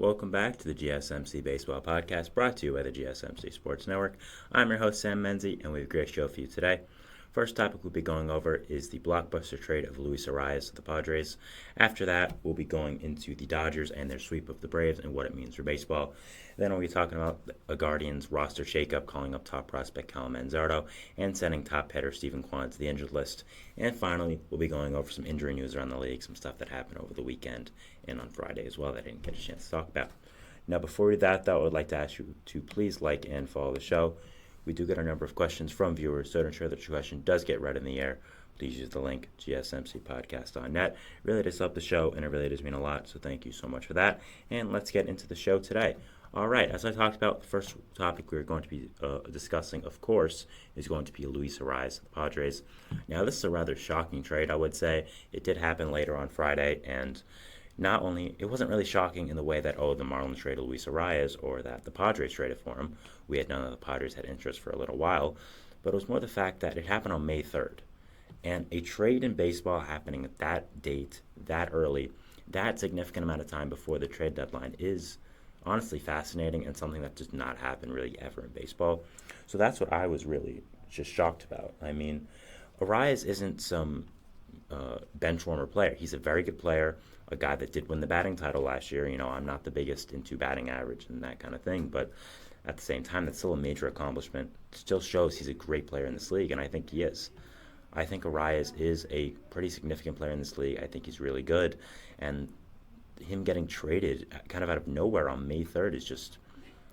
Welcome back to the GSMC Baseball Podcast, brought to you by the GSMC Sports Network. I'm your host, Sam Menzie, and we have a great show for you today. First topic we'll be going over is the blockbuster trade of Luis Arraez to the Padres. After that, we'll be going into the Dodgers and their sweep of the Braves and what it means for baseball. Then we'll be talking about a Guardians roster shakeup, calling up top prospect Cal Manzardo, and sending top hitter Stephen Kwan to the injured list. And finally, we'll be going over some injury news around the league, some stuff that happened over the weekend and on Friday as well that I didn't get a chance to talk about. Now, before we do that, though, I would like to ask you to please like and follow the show. We do get a number of questions from viewers, so to ensure that your question does get read in the air, please use the link gsmcpodcast.net. It really does help the show, and it really does mean a lot, so thank you so much for that. And let's get into the show today. All right, as I talked about, the first topic we're going to be discussing, of course, is going to be Luis Arraez, the Padres. Now, this is a rather shocking trade, I would say. It did happen later on Friday, and not only, it wasn't really shocking in the way that, the Marlins traded Luis Arraez or that the Padres traded for him. We had known that the Padres had interest for a little while, but it was more the fact that it happened on May 3rd. And a trade in baseball happening at that date, that early, that significant amount of time before the trade deadline is honestly fascinating and something that does not happen really ever in baseball. So that's what I was really just shocked about. I mean, Arraez isn't some bench warmer player. He's a very good player, a guy that did win the batting title last year. I'm not the biggest into batting average and that kind of thing, but at the same time, that's still a major accomplishment. It still shows he's a great player in this league, and I think he is. I think Arraez is a pretty significant player in this league. I think he's really good, and him getting traded kind of out of nowhere on May 3rd is just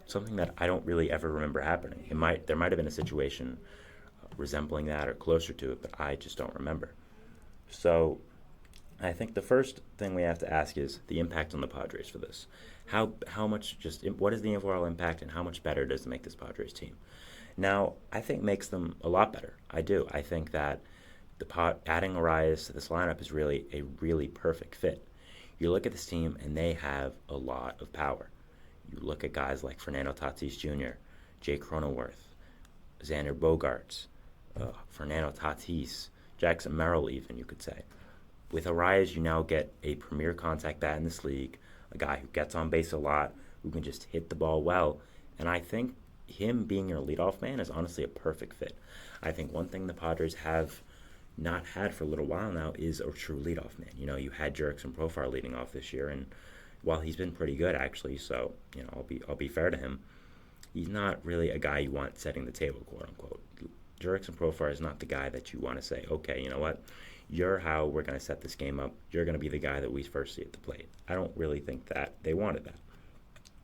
something that I don't really ever remember happening. There might have been a situation resembling that or closer to it, but I just don't remember. So I think the first thing we have to ask is the impact on the Padres for this. How much, what is the overall impact and how much better does it make this Padres team? Now, I think it makes them a lot better. I do. I think that adding Arraez to this lineup is really a really perfect fit. You look at this team and they have a lot of power. You look at guys like Fernando Tatis Jr., Jay Cronenworth, Xander Bogaerts, Fernando Tatis, Jackson Merrill even, you could say. With Arraez, you now get a premier contact bat in this league, a guy who gets on base a lot, who can just hit the ball well. And I think him being your leadoff man is honestly a perfect fit. I think one thing the Padres have not had for a little while now is a true leadoff man. You had Jurickson Profar leading off this year, and while he's been pretty good actually, so I'll be fair to him, he's not really a guy you want setting the table, quote unquote. Jurickson Profar is not the guy that you want to say, okay, you know what? You're how we're going to set this game up. You're going to be the guy that we first see at the plate. I don't really think that they wanted that.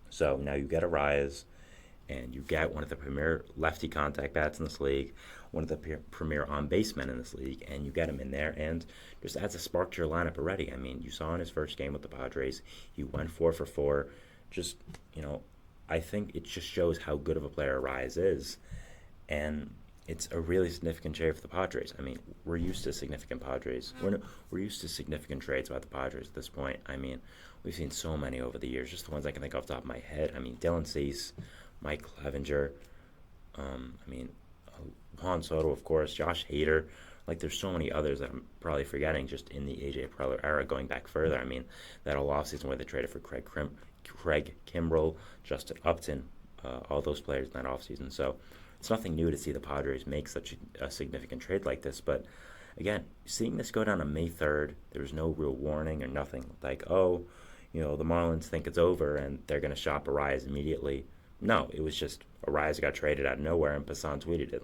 So now you get Arraez, and you get one of the premier lefty contact bats in this league, one of the premier on-base men in this league, and you get him in there, and just adds a spark to your lineup already. I mean, you saw in his first game with the Padres, he went 4 for 4. Just, I think it just shows how good of a player Arraez is, and it's a really significant trade for the Padres. I mean, we're used to significant Padres. We're used to significant trades about the Padres at this point. I mean, we've seen so many over the years, just the ones I can think off the top of my head. I mean, Dylan Cease, Mike Clevenger, Juan Soto, of course, Josh Hader. Like, there's so many others that I'm probably forgetting just in the A.J. Preller era going back further. I mean, that whole offseason where they traded for Craig Kimbrell, Justin Upton, all those players in that offseason. So it's nothing new to see the Padres make such a significant trade like this. But, again, seeing this go down on May 3rd, there was no real warning or nothing. Like, the Marlins think it's over and they're going to shop Arraez immediately. No, it was just Arraez got traded out of nowhere and Passan tweeted it.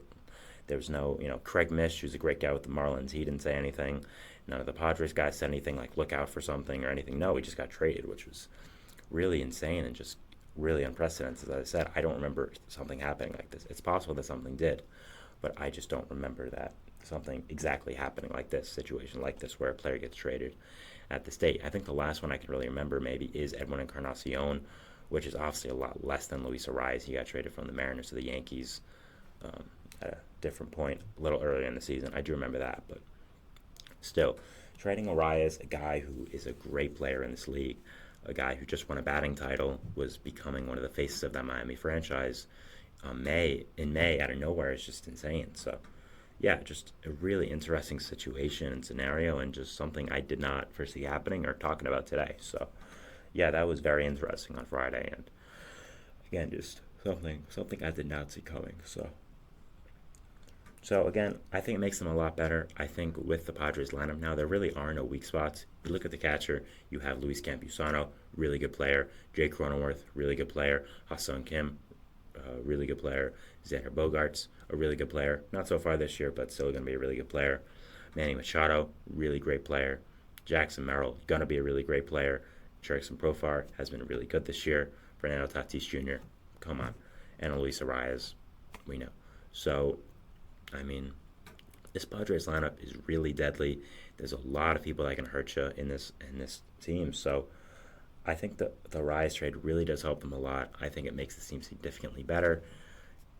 There was no, Craig Mish, who's a great guy with the Marlins, he didn't say anything. None of the Padres guys said anything like look out for something or anything. No, he just got traded, which was really insane and just really unprecedented. As I said, I don't remember something happening like this. It's possible that something did, but I just don't remember that something exactly happening like this, situation like this where a player gets traded at the state. I think the last one I can really remember maybe is Edwin Encarnacion, which is obviously a lot less than Luis Arraez. He got traded from the Mariners to the Yankees at a different point, a little earlier in the season. I do remember that, but still, trading Arraez, a guy who is a great player in this league, a guy who just won a batting title, was becoming one of the faces of that Miami franchise in May out of nowhere is just insane. So, yeah, just a really interesting situation and scenario and just something I did not foresee happening or talking about today. So, yeah, that was very interesting on Friday, and again, just something I did not see coming. So again, I think it makes them a lot better. I think with the Padres lineup now, there really are no weak spots. You look at the catcher, you have Luis Campusano, really good player. Jake Cronenworth, really good player. Ha-Seong Kim, really good player. Xander Bogaerts, a really good player. Not so far this year, but still going to be a really good player. Manny Machado, really great player. Jackson Merrill, going to be a really great player. Jurickson Profar has been really good this year. Fernando Tatis Jr., come on. And Luis Arraez, we know. So, I mean, this Padres lineup is really deadly. There's a lot of people that can hurt you in this team. So I think the Arraez trade really does help them a lot. I think it makes the team significantly better.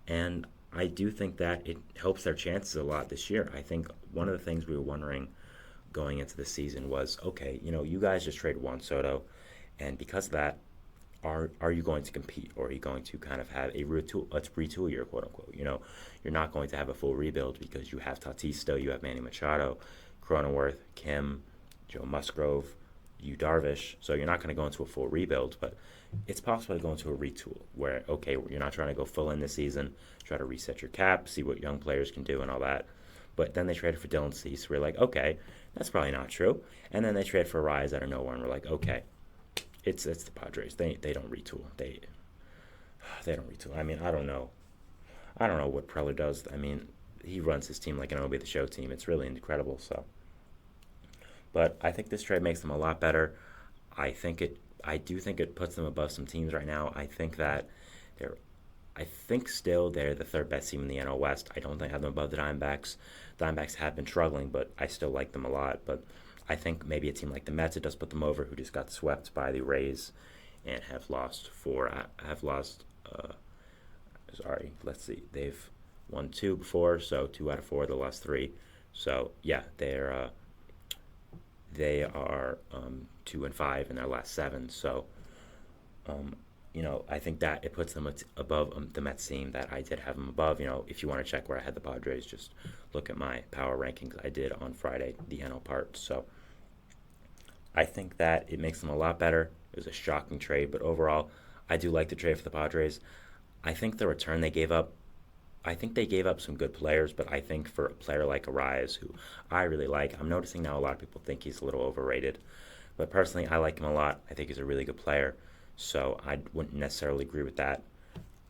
And I do think that it helps their chances a lot this year. I think one of the things we were wondering going into the season was, okay, you guys just trade Juan Soto, and because of that, are you going to compete, or are you going to kind of have let's retool your quote unquote? You're not going to have a full rebuild because you have Tatis still, you have Manny Machado, Cronenworth, Kim, Joe Musgrove, Yu Darvish. So you're not going to go into a full rebuild, but it's possible to go into a retool where, okay, you're not trying to go full in this season, try to reset your cap, see what young players can do and all that. But then they traded for Dylan Cease. We're like, okay, that's probably not true. And then they traded for Arraez out of nowhere, and we're like, okay, it's the Padres. They don't retool. They don't retool. I mean, I don't know what Preller does. I mean, he runs his team like an MLB The Show team. It's really incredible. So, but I think this trade makes them a lot better. I do think it puts them above some teams right now. I think that still they're the third best team in the NL West. I don't think I have them above the Diamondbacks. Diamondbacks have been struggling, but I still like them a lot. But I think maybe a team like the Mets, it does put them over, who just got swept by the Rays and have lost. Let's see, they've won 2 before, so 2 out of 4, they lost 3. So yeah, they are 2-5 in their last 7. So I think that it puts them above the Mets team that I did have them above. If you want to check where I had the Padres, just look at my power rankings I did on Friday, the NL part. So I think that it makes them a lot better. It was a shocking trade, but overall, I do like the trade for the Padres. I think the return they gave up, I think they gave up some good players, but I think for a player like Arraez, who I really like, I'm noticing now a lot of people think he's a little overrated. But personally, I like him a lot. I think he's a really good player. So I wouldn't necessarily agree with that.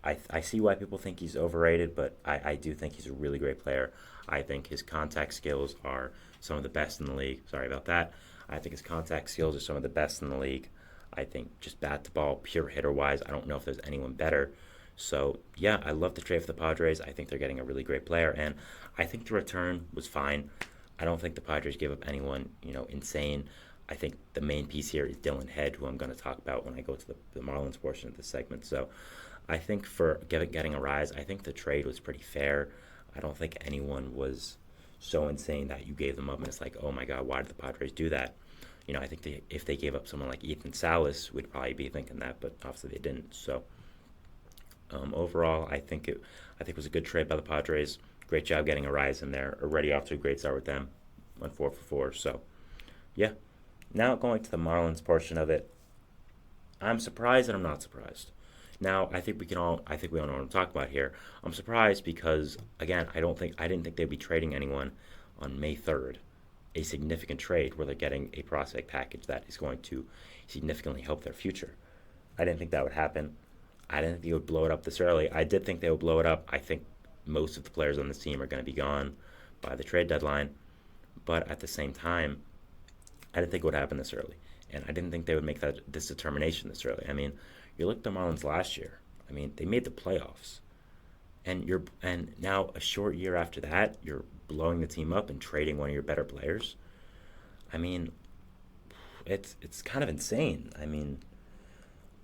I see why people think he's overrated, but I do think he's a really great player. I think his contact skills are some of the best in the league. Sorry about that. I think his contact skills are some of the best in the league. I think just bat to ball, pure hitter-wise, I don't know if there's anyone better. So, yeah, I love the trade for the Padres. I think they're getting a really great player, and I think the return was fine. I don't think the Padres gave up anyone, insane. I think the main piece here is Dylan Head, who I'm going to talk about when I go to the Marlins portion of this segment. So I think for getting Arraez, I think the trade was pretty fair. I don't think anyone was so insane that you gave them up and it's like, oh my God, why did the Padres do that? I think if they gave up someone like Ethan Salas, we'd probably be thinking that, but obviously they didn't. So overall, I think it was a good trade by the Padres. Great job getting Arraez in there. Already off to a great start with them. Went 4 for 4. So yeah. Now going to the Marlins portion of it, I'm surprised and I'm not surprised. Now I think we all know what I'm talking about here. I'm surprised because again, I didn't think they'd be trading anyone on May 3rd, a significant trade where they're getting a prospect package that is going to significantly help their future. I didn't think that would happen. I didn't think they would blow it up this early. I did think they would blow it up. I think most of the players on this team are going to be gone by the trade deadline, but at the same time, I didn't think it would happen this early, and I didn't think they would make this determination this early. I mean, you look at the Marlins last year. I mean, they made the playoffs, and now a short year after that, you're blowing the team up and trading one of your better players. I mean, it's kind of insane. I mean,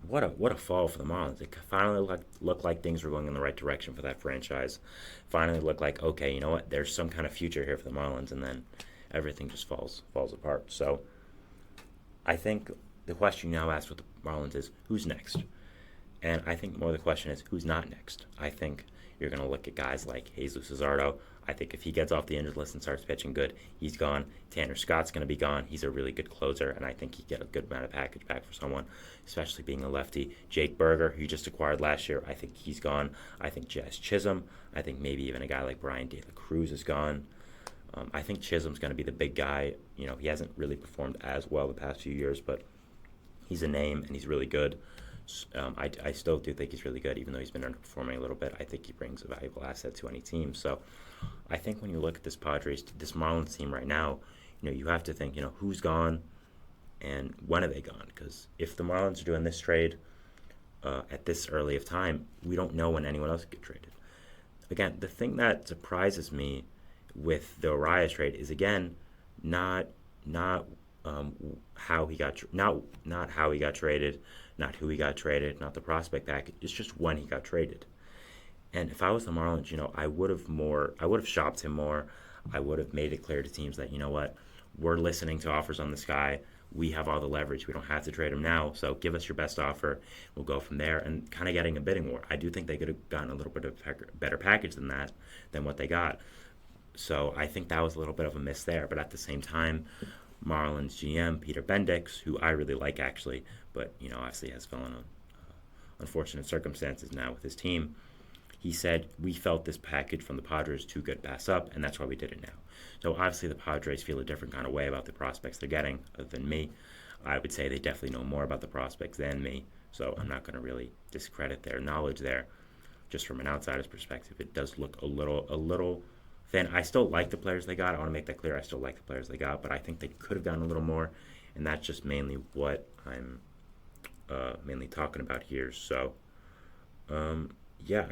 what a fall for the Marlins. It finally looked like things were going in the right direction for that franchise. Finally looked like, okay, you know what? There's some kind of future here for the Marlins, and then everything just falls apart. So I think the question you now ask with the Marlins is, who's next? And I think more the question is, who's not next? I think You're going to look at guys like Jesus Luzardo. I think if he gets off the injured list and starts pitching good, he's gone. Tanner Scott's going to be gone. He's a really good closer, and I think he'd get a good amount of package back for someone, especially being a lefty. Jake Berger, who you just acquired last year, I think he's gone. I think Jazz Chisholm. I think maybe even a guy like Brian De La Cruz is gone. I think Chisholm's going to be the big guy. He hasn't really performed as well the past few years, but he's a name, and he's really good. I still do think he's really good, even though he's been underperforming a little bit. I think he brings a valuable asset to any team. So I think when you look at this Marlins team right now, you have to think, who's gone and when are they gone? Because if the Marlins are doing this trade at this early of time, we don't know when anyone else could get traded. Again, the thing that surprises me with the Arraez trade is, again, not how he got not how he got traded, not who he got traded, not the prospect package. It's just when he got traded. And if I was the Marlins, I would have shopped him more. I would have made it clear to teams that, we're listening to offers on this guy. We have all the leverage. We don't have to trade him now. So give us your best offer. We'll go from there, and kind of getting a bidding war. I do think they could have gotten a little bit of better package than what they got. So I think that was a little bit of a miss there. But at the same time, Marlins GM Peter Bendix, who I really like actually, but obviously has fallen on unfortunate circumstances now with his team. He said, we felt this package from the Padres too good to pass up, and that's why we did it now. So obviously the Padres feel a different kind of way about the prospects they're getting than me. I would say they definitely know more about the prospects than me, so I'm not going to really discredit their knowledge there. Just from an outsider's perspective, it does look a little thin. I still like the players they got. I want to make that clear. I still like the players they got, but I think they could have gotten a little more, and that's just mainly what I'm mainly talking about here. So, yeah,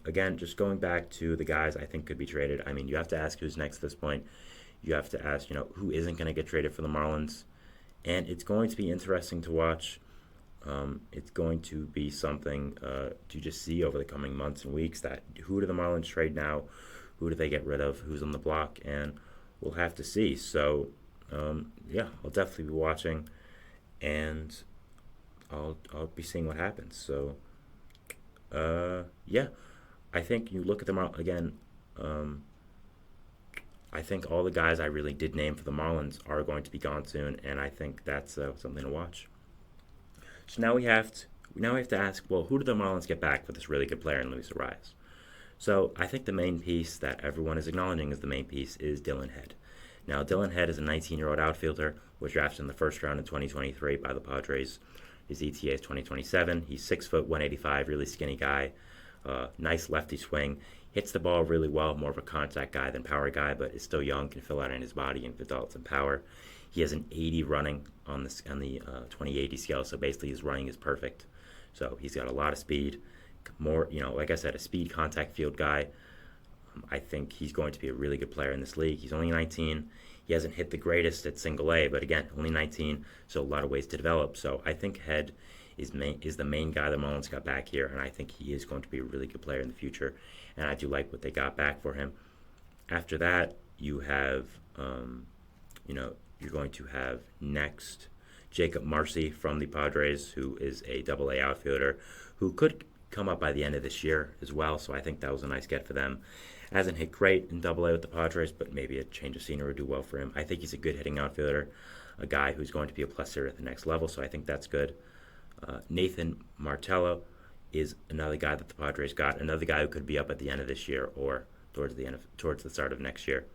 again, just going back to the guys I think could be traded. You have to ask who's next at this point. You have to ask, who isn't going to get traded for the Marlins. And it's going to be interesting to watch. It's going to be something to just see over the coming months and weeks, that who do the Marlins trade now? Who do they get rid of? Who's on the block? And we'll have to see. So, yeah, I'll definitely be watching, and I'll be seeing what happens. So, yeah, I think you look at them again. I think all the guys I really did name for the Marlins are going to be gone soon, and I think that's something to watch. So now we have to ask, well, who do the Marlins get back for this really good player in Luis Arraez? So I think the main piece that everyone is acknowledging as the main piece is Dylan Head. Now, Dylan Head is a 19-year-old outfielder, was drafted in the first round in 2023 by the Padres. His ETA is 2027. He's 6 foot 185, really skinny guy. Nice lefty swing. Hits the ball really well, more of a contact guy than power guy, but is still young, can fill out in his body and develop some power. He has an 80 running on the 2080 scale, so basically his running is perfect. So he's got a lot of speed. More, like I said, a speed contact field guy. I think he's going to be a really good player in this league. He's only 19. He hasn't hit the greatest at single A, but again, only 19, so a lot of ways to develop. So I think Head is the main guy the Marlins got back here, and I think he is going to be a really good player in the future, and I do like what they got back for him. After that, you have, you're going to have next Jacob Marcy from the Padres, who is a Double-A outfielder who could come up by the end of this year as well, so I think that was a nice get for them. Hasn't hit great in Double-A with the Padres, but maybe a change of scenery would do well for him. I think he's a good hitting outfielder, a guy who's going to be a plus hitter at the next level, so I think that's good. Nathan Martello is another guy that the Padres got, another guy who could be up at the end of this year or towards the start of next year.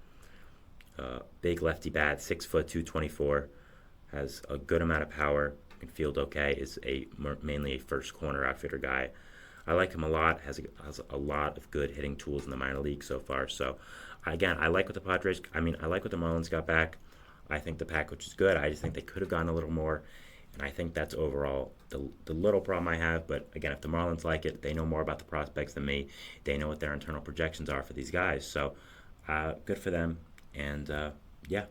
Big lefty bat, 6 foot 224, has a good amount of power, can field okay, is mainly a first corner outfielder guy. I like him a lot, has a lot of good hitting tools in the minor league so far. So, again, I like what the Marlins got back. I think the package is good. I just think they could have gotten a little more, and I think that's overall the little problem I have. But, again, if the Marlins like it, they know more about the prospects than me. They know what their internal projections are for these guys. So, good for them. And, yeah,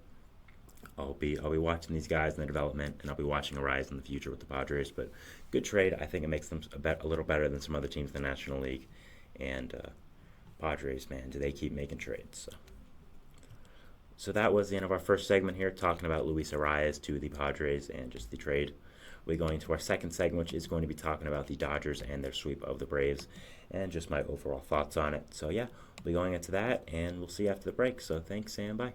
I'll be watching these guys in their development, and I'll be watching Arraez in the future with the Padres. But good trade. I think it makes them a little better than some other teams in the National League. And Padres, man, do they keep making trades. So that was the end of our first segment here, talking about Luis Arraez to the Padres and just the trade we're going to our second segment, which is going to be talking about the Dodgers and their sweep of the Braves and just my overall thoughts on it. So yeah, we'll be going into that, and we'll see you after the break. So thanks, and bye.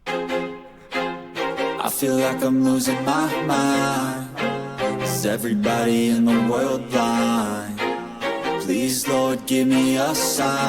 I feel like I'm losing my mind. Is everybody in the world blind? Please, Lord, give me a sign.